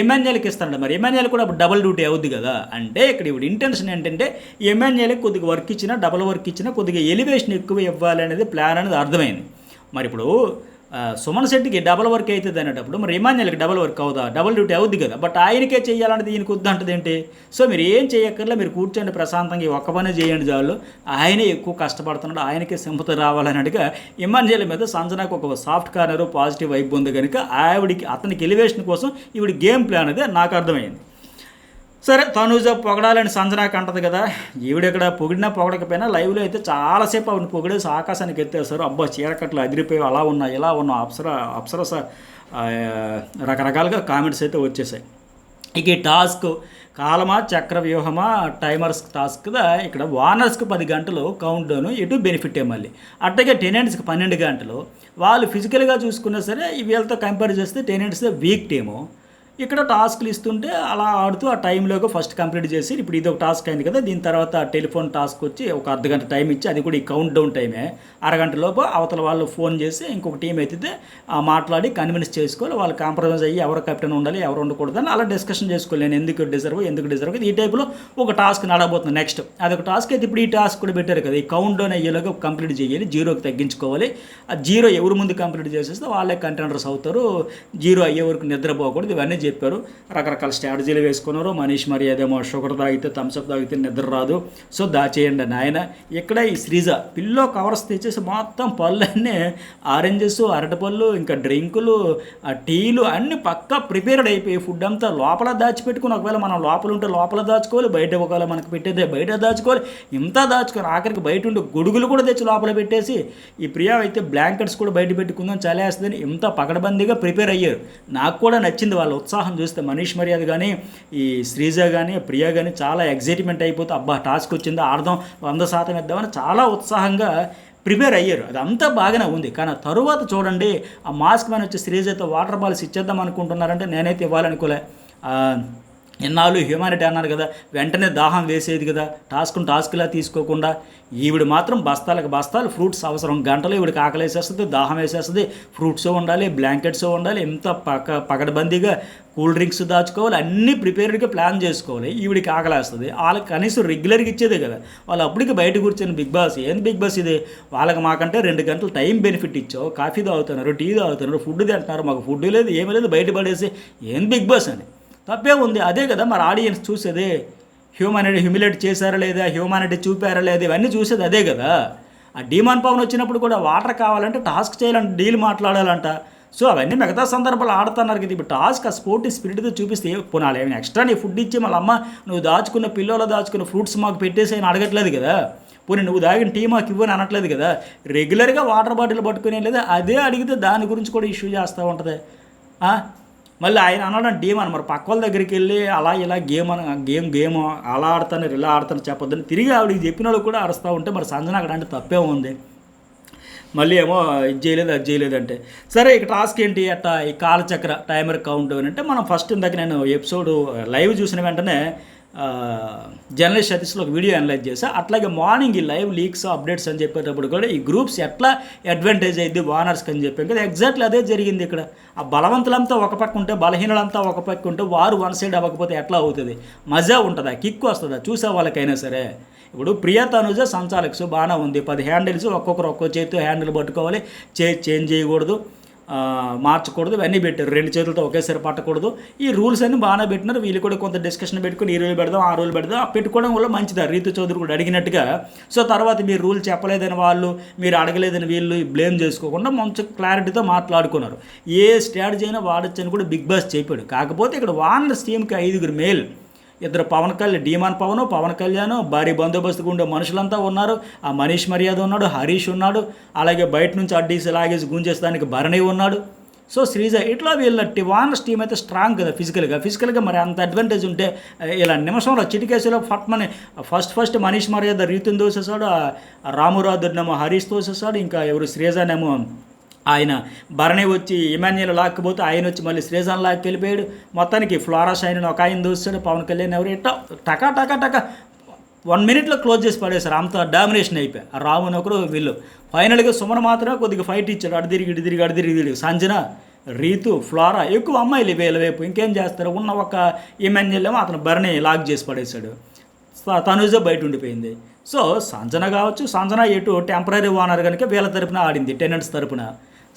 ఎమాన్యుయల్కి ఇస్తానంట. మరి ఎమాన్యుయల్ కూడా అప్పుడు డబుల్ డ్యూటీ అవుద్ది కదా. అంటే ఇక్కడ ఇప్పుడు ఇంటెన్షన్ ఏంటంటే ఎమాన్యుయల్కి కొద్దిగా వర్క్ ఇచ్చినా, డబుల్ వర్క్ ఇచ్చినా కొద్దిగా ఎలివేషన్ ఎక్కువ ఇవ్వాలి అనేది ప్లాన్ అనేది అర్థమైంది. మరి ఇప్పుడు సుమన్ శెట్టికి డబల్ వర్క్ అవుతుంది అనేటప్పుడు మరి ఎమాన్యుయల్కి డబల్ వర్క్ అవుదా, డబుల్ డ్యూటీ అవుద్ది కదా. బట్ ఆయనకే చేయాలన్నది ఈయనకు వద్దు అంటది ఏంటి. సో మీరు ఏం చేయక్కర్లే, మీరు కూర్చోండి ప్రశాంతంగా ఒక్క పనే చేయండి చాలు, ఆయనే ఎక్కువ కష్టపడుతున్నాడు, ఆయనకే సింపతి రావాలన్నట్టుగా ఎమాన్యుయల్ మీద సంజనాకు ఒక సాఫ్ట్ కార్నర్ పాజిటివ్ వైబ్ ఉంది కనుక అతనికి ఎలివేషన్ కోసం ఈవిడ గేమ్ ప్లాన్ అదే నాకు అర్థమైంది. సరే తనూజ పొగడాలని సంజనాకి అంటది కదా, ఈవిడ పొగిడినా పొగడకపోయినా లైవ్లో అయితే చాలాసేపు ఆవిడ పొగిడేసి ఆకాశానికి ఎత్తేస్తారు. అబ్బా చీరకట్లు అదిరిపోయి అలా ఉన్నా ఇలా ఉన్నా అప్సరస రకరకాలుగా కామెంట్స్ అయితే వచ్చేసాయి. ఇక ఈ టాస్క్ కాలమా చక్రవ్యూహమా టైమర్స్ టాస్క్ కదా, ఇక్కడ వానర్స్కి 10 గంటలు కౌంట్ డౌన్, ఇటు బెనిఫిటే మళ్ళీ. అట్టగే టెనెంట్స్కి 12 గంటలు. వాళ్ళు ఫిజికల్గా చూసుకున్నా సరే వీళ్ళతో కంపేర్ చేస్తే టెనెంట్స్ వీక్ టీము. ఇక్కడ టాస్క్లు ఇస్తుంటే అలా ఆడుతూ ఆ టైంలోకి ఫస్ట్ కంప్లీట్ చేసి, ఇప్పుడు ఇది ఒక టాస్క్ అయింది కదా, దీని తర్వాత టెలిఫోన్ టాస్క్ వచ్చి ఒక అర్ధగంట టైం ఇచ్చి, అది కూడా ఈ కౌంట్ డౌన్ టైమే. అరగంట లోపు అవతల వాళ్ళు ఫోన్ చేసి ఇంకొక టీం అయితే మాట్లాడి కన్విన్స్ చేసుకోవాలి, వాళ్ళు కాంప్రమైజ్ అయ్యి ఎవరు కెప్టెన్ ఉండాలి ఎవరు ఉండకూడదని అలా డిస్కషన్ చేసుకోవాలి. నేను ఎందుకు డిజర్వ్ ఈ టైప్లో ఒక టాస్క్ నడబోతుంది నెక్స్ట్. అదొక టాస్క్ అయితే ఇప్పుడు ఈ టాస్క్ కూడా పెట్టారు కదా, ఈ కౌంట్ డౌన్ అయ్యేలాగా కంప్లీట్ చేయాలి, 0కి తగ్గించుకోవాలి. ఆ 0 ఎవరు ముందు కంప్లీట్ చేసేస్తే వాళ్ళే కంటెండర్స్ అవుతారు, 0 అయ్యే వరకు నిద్రపోకూడదు, ఇవన్నీ చెప్పారు. రకరకాల స్ట్రాటజీలు వేసుకున్నారు. మనీష్ మర్యాదేమో షుగర్ తాగితే థమ్స్అప్ తాగితే నిద్ర రాదు, సో దాచేయండి నాయన. ఇక్కడ ఈ శ్రీజ పిల్లో కవర్స్ తెచ్చేసి మొత్తం పళ్ళన్నీ ఆరెంజెస్, అరటిపళ్ళు, ఇంకా డ్రింకులు, టీలు అన్నీ పక్కా ప్రిపేర్డ్ అయిపోయి ఫుడ్ అంతా లోపల దాచిపెట్టుకుని, ఒకవేళ మనం లోపల ఉంటే లోపల దాచుకోవాలి, బయట ఒకవేళ మనకు పెట్టేదే బయట దాచుకోవాలి, ఇంత దాచుకొని ఆఖరికి బయట ఉంటే గొడుగులు కూడా తెచ్చి లోపల పెట్టేసి, ఈ ప్రియా అయితే బ్లాంకెట్స్ కూడా బయట పెట్టుకుందాం చలేస్తుందని ఇంత పకడ్బందీగా ప్రిపేర్ అయ్యారు. నాకు కూడా నచ్చింది వాళ్ళ ఉత్సాహం చూస్తే. మనీష్ మర్యాద కానీ ఈ శ్రీజ కానీ ప్రియా కానీ చాలా ఎగ్జైట్మెంట్ అయిపోతే అబ్బా టాస్క్ వచ్చిందో ఆడదాం 100% ఇద్దామని చాలా ఉత్సాహంగా ప్రిపేర్ అయ్యారు. అదంతా బాగానే ఉంది. కానీ తరువాత చూడండి, ఆ మాస్క్ మ్యాన్ వచ్చి శ్రీజతో వాటర్ బాల్స్ ఇచ్చేద్దాం అనుకుంటున్నారంటే నేనైతే ఇవ్వాలనుకోలే. ఎన్నాళ్ళు హ్యూమానిటీ అన్నారు కదా, వెంటనే దాహం వేసేది కదా, టాస్క్లా తీసుకోకుండా. ఈవిడ మాత్రం బస్తాలకు బస్తాలు ఫ్రూట్స్ అవసరం, గంటలో ఈవిడికి ఆకలి వేసేస్తుంది, దాహం వేసేస్తుంది, ఫ్రూట్స్ ఉండాలి, బ్లాంకెట్స్ ఉండాలి, ఎంత పకడ్బందీగా కూల్ డ్రింక్స్ దాచుకోవాలి, అన్నీ ప్రిపేర్డ్గా ప్లాన్ చేసుకోవాలి. ఈవిడికి ఆకలి వేస్తుంది, వాళ్ళకి కనీసం రెగ్యులర్గా ఇచ్చేదే కదా. వాళ్ళు అప్పటికి బయట కూర్చొని బిగ్ బాస్ ఏంది బిగ్ బాస్ ఇది, వాళ్ళకి మాకంటే 2 గంటలు టైం బెనిఫిట్ ఇచ్చావు, కాఫీ తాగుతున్నారు, టీ తాగుతున్నారు, ఫుడ్ తింటున్నారు, మాకు ఫుడ్ లేదు ఏమీ లేదు, బయట పడేసి ఏంది బిగ్ బాస్ అని. తప్పే ఉంది, అదే కదా మరి ఆడియన్స్ చూసేది. హ్యూమిలేట్ చేశారా లేదా, హ్యూమానిటీ చూపారా లేదా, ఇవన్నీ చూసేది అదే కదా. ఆ డీమాన్ పవన్ వచ్చినప్పుడు కూడా వాటర్ కావాలంటే టాస్క్ చేయాలంటే డీల్ మాట్లాడాలంట. సో అవన్నీ మిగతా సందర్భాలు ఆడుతున్నారు కదా. ఇప్పుడు టాస్క్ ఆ స్పోర్టివ్ స్పిరిట్తో చూపిస్తే పోనాలి, ఏమైనా ఎక్స్ట్రా నీ ఫుడ్ ఇచ్చి మళ్ళీ అమ్మ నువ్వు దాచుకున్న పిల్లోలో దాచుకున్న ఫ్రూట్స్ మాకు పెట్టేసి అని అడగట్లేదు కదా. పోనీ నువ్వు దాగిన టీ మాకు ఇవ్వని అనట్లేదు కదా. రెగ్యులర్గా వాటర్ బాటిల్ పట్టుకునే లేదా అదే అడిగితే దాని గురించి కూడా ఇష్యూ చేస్తూ ఉంటుంది. మళ్ళీ ఆయన అనడం డీమని మరి పక్క వాళ్ళ దగ్గరికి వెళ్ళి అలా ఇలా గేమ్ అలా ఆడతాను ఇలా ఆడతాను చెప్పొద్దని తిరిగి ఆవిడకి చెప్పిన వాళ్ళు కూడా అరుస్తూ ఉంటే మరి సంజన అక్కడ అంటే తప్పే ఉంది. మళ్ళీ ఏమో ఇది చేయలేదు అది చేయలేదు అంటే సరే. ఇక టాస్క్ ఏంటి అట్టా ఈ కాలచక్ర టైమర్ కౌంట్ అంటే మనం ఫస్ట్ ఇందాక నేను ఎపిసోడ్ లైవ్ చూసిన వెంటనే జర్నలిస్ట్ సతీష్లో ఒక వీడియో అనలైజ్ చేశా. అట్లాగే మార్నింగ్ ఈ లైవ్ లీక్స్ అప్డేట్స్ అని చెప్పేటప్పుడు కూడా ఈ గ్రూప్స్ ఎట్లా అడ్వాంటేజ్ అయ్యింది వానర్స్కి అని చెప్పాం కదా. ఎగ్జాక్ట్లీ అదే జరిగింది ఇక్కడ. ఆ బలవంతులంతా ఒక పక్క ఉంటే బలహీనులంతా ఒక పక్క ఉంటే వారు వన్ సైడ్ అవ్వకపోతే ఎట్లా అవుతుంది, మజా ఉంటుందా, కిక్ వస్తుందా చూసే వాళ్ళకైనా సరే. ఇప్పుడు ప్రియా తనుజ సంచాలక్స్ బాగానే ఉంది, 10 హ్యాండిల్స్ ఒక్కొక్కరు ఒక్కో చేతితో హ్యాండిల్ పట్టుకోవాలి, చేంజ్ చేయకూడదు, మార్చకూడదు, ఇవన్నీ పెట్టారు. 2 చేతులతో ఒకేసారి పట్టకూడదు. ఈ రూల్స్ అన్ని బాగానే పెట్టినారు. వీళ్ళు కూడా కొంత డిస్కషన్ పెట్టుకుని ఈ రోజు పెడదాం ఆ రోజు పెడదాం పెట్టుకోవడం వల్ల మంచిదా రీతు చౌదరి కూడా అడిగినట్టుగా. సో తర్వాత మీరు రూల్ చెప్పలేదని వాళ్ళు, మీరు అడగలేదని వీళ్ళు బ్లేమ్ చేసుకోకుండా మంచి క్లారిటీతో మాట్లాడుకున్నారు. ఏ స్ట్రాటజీ అయినా వాడచ్చని కూడా బిగ్ బాస్ చెప్పాడు. కాకపోతే ఇక్కడ వానర్స్ టీంకి 5 మేల్, 2 పవన్ కళ్యాణ్, డీమాన్ పవన్ కళ్యాణ్, భారీ బందోబస్తుగా ఉండే మనుషులంతా ఉన్నారు. ఆ మనీష్ మర్యాద ఉన్నాడు, హరీష్ ఉన్నాడు, అలాగే బయట నుంచి అడ్డీసి లాగేసి గుంజేస్తానికి భరణి ఉన్నాడు. సో శ్రీజ ఇట్లా వీళ్ళ వానర్స్ టీం అయితే స్ట్రాంగ్ కదా ఫిజికల్గా మరి అంత అడ్వాంటేజ్ ఉంటే ఇలా నిమిషంలో చిటికేసేలో ఫట్మని ఫస్ట్ మనీష్ మర్యాద రీతుని దోసేసాడు, రామురాదునేమో హరీష్ తోసేసాడు, ఇంకా ఎవరు శ్రీజనేమో ఆయన భరణి వచ్చి ఇమాన్యుల్ లాక్కపోతే ఆయన వచ్చి మళ్ళీ శ్రీజాన్ లాక్కి వెళ్ళిపోయాడు. మొత్తానికి ఫ్లోరా షైన్ ఒక ఆయన దోస్తాడు, పవన్ కళ్యాణ్ ఎవరు ఇట్టా టకా 1 మినిట్లో క్లోజ్ చేసి పడేశారు. అంత డామినేషన్ అయిపోయి ఆ రాముని ఒకరు వీళ్ళు. ఫైనల్గా సుమన్ మాత్రమే కొద్దిగా ఫైట్ ఇచ్చాడు, అటు తిరిగి సంజన, రీతు, ఫ్లోరా ఎక్కువ అమ్మాయిలు వీళ్ళ వైపు. ఇంకేం చేస్తారు, ఉన్న ఒక ఇమాన్యుల్ ఏమో అతను భరణి లాక్ చేసి పడేశాడు, తనుజ బయట ఉండిపోయింది. సో సంజన కావచ్చు, సంజన ఎటు టెంపరీ ఓనర్ కనుక వీళ్ళ తరపున ఆడింది, టెనెంట్స్ తరపున.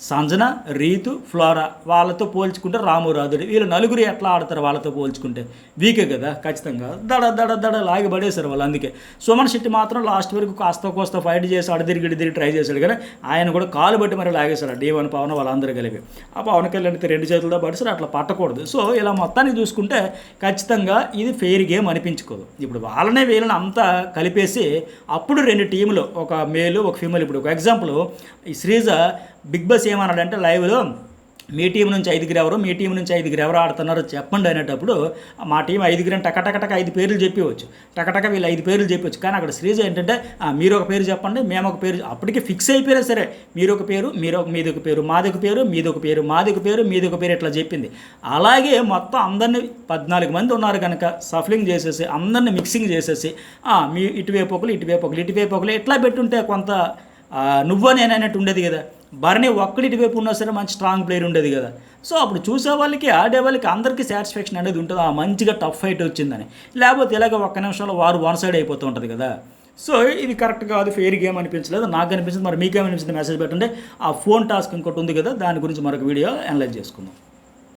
సంజన, రీతు, ఫ్లోరా వాళ్ళతో పోల్చుకుంటే రాము, రాధుడు వీళ్ళు నలుగురు ఎట్లా ఆడతారు వాళ్ళతో పోల్చుకుంటే? వీకే కదా ఖచ్చితంగా. దడ దడ దడ లాగి పడేశారు వాళ్ళు. అందుకే సుమన్ శెట్టి మాత్రం లాస్ట్ వరకు కాస్త కోస్త ఫైట్ చేసి అడిదిరిగి ట్రై చేశాడు, కానీ ఆయన కూడా కాలు బట్టి మరి లాగేశాడు D1 పవన్ వాళ్ళందరూ కలిపి. ఆ పవన్ కళ్యాణ్ అయితే 2 చేతులతో పడిసారు, అట్లా పట్టకూడదు. సో ఇలా మొత్తానికి చూసుకుంటే ఖచ్చితంగా ఇది ఫెయిర్ గేమ్ అనిపించుకోదు. ఇప్పుడు వాళ్ళనే వీళ్ళని అంతా కలిపేసి అప్పుడు 2 టీములు, ఒక మేలు ఒక ఫీమేల్. ఇప్పుడు ఒక ఎగ్జాంపుల్, ఈ శ్రీజ బిగ్ బాస్ ఏమన్నాడంటే లైవ్లో, మీ టీం నుంచి 5 ఎవరు, మీ టీం నుంచి 5 ఎవరు ఆడుతున్నారో చెప్పండి అనేటప్పుడు మా టీం 5 టకటకటక 5 పేర్లు చెప్పవచ్చు, టకటక వీళ్ళు 5 పేర్లు చెప్పవచ్చు. కానీ అక్కడ శ్రీజ ఏంటంటే మీరు ఒక పేరు చెప్పండి, మేము ఒక పేరు, అప్పటికి ఫిక్స్ అయిపోయినా సరే మీరు ఒక పేరు, మీది ఒక పేరు, మాది ఒక పేరు, మీది ఒక పేరు, మాది ఒక పేరు, మీది ఒక పేరు, ఇట్లా చెప్పింది. అలాగే మొత్తం అందరినీ 14 మంది ఉన్నారు కనుక సఫలింగ్ చేసేసి అందరినీ మిక్సింగ్ చేసేసి మీ ఇటువైపు ఒకరు, ఇటువైపు ఒకరు, ఇటువైపు ఒకరు ఇట్లా పెట్టుంటే కొంత నువ్వు నేనన్నట్టు ఉండేది కదా. భరణి ఒక్కడి ఇటువైపు ఉన్నా సరే మంచి స్ట్రాంగ్ ప్లేయర్ ఉండేది కదా. సో అప్పుడు చూసే వాళ్ళకి, ఆడే వాళ్ళకి అందరికీ సాటిస్ఫాక్షన్ అనేది ఉంటుంది, మంచిగా టఫ్ ఫైట్ వచ్చిందని. లేకపోతే ఇలాగ ఒక్క నిమిషంలో వారు వన్ సైడ్ అయిపోతూ ఉంటుంది కదా. సో ఇది కరెక్ట్ కాదు, ఫెయిర్ గేమ్ అనిపించలేదు, నాకు అనిపించింది. మరి మీకేమనిపించింది మెసేజ్ పెట్టండి. ఆ ఫోన్ టాస్క్ ఇంకోటి ఉంది కదా, దాని గురించి మరొక వీడియో అనలైజ్ చేసుకుందాం.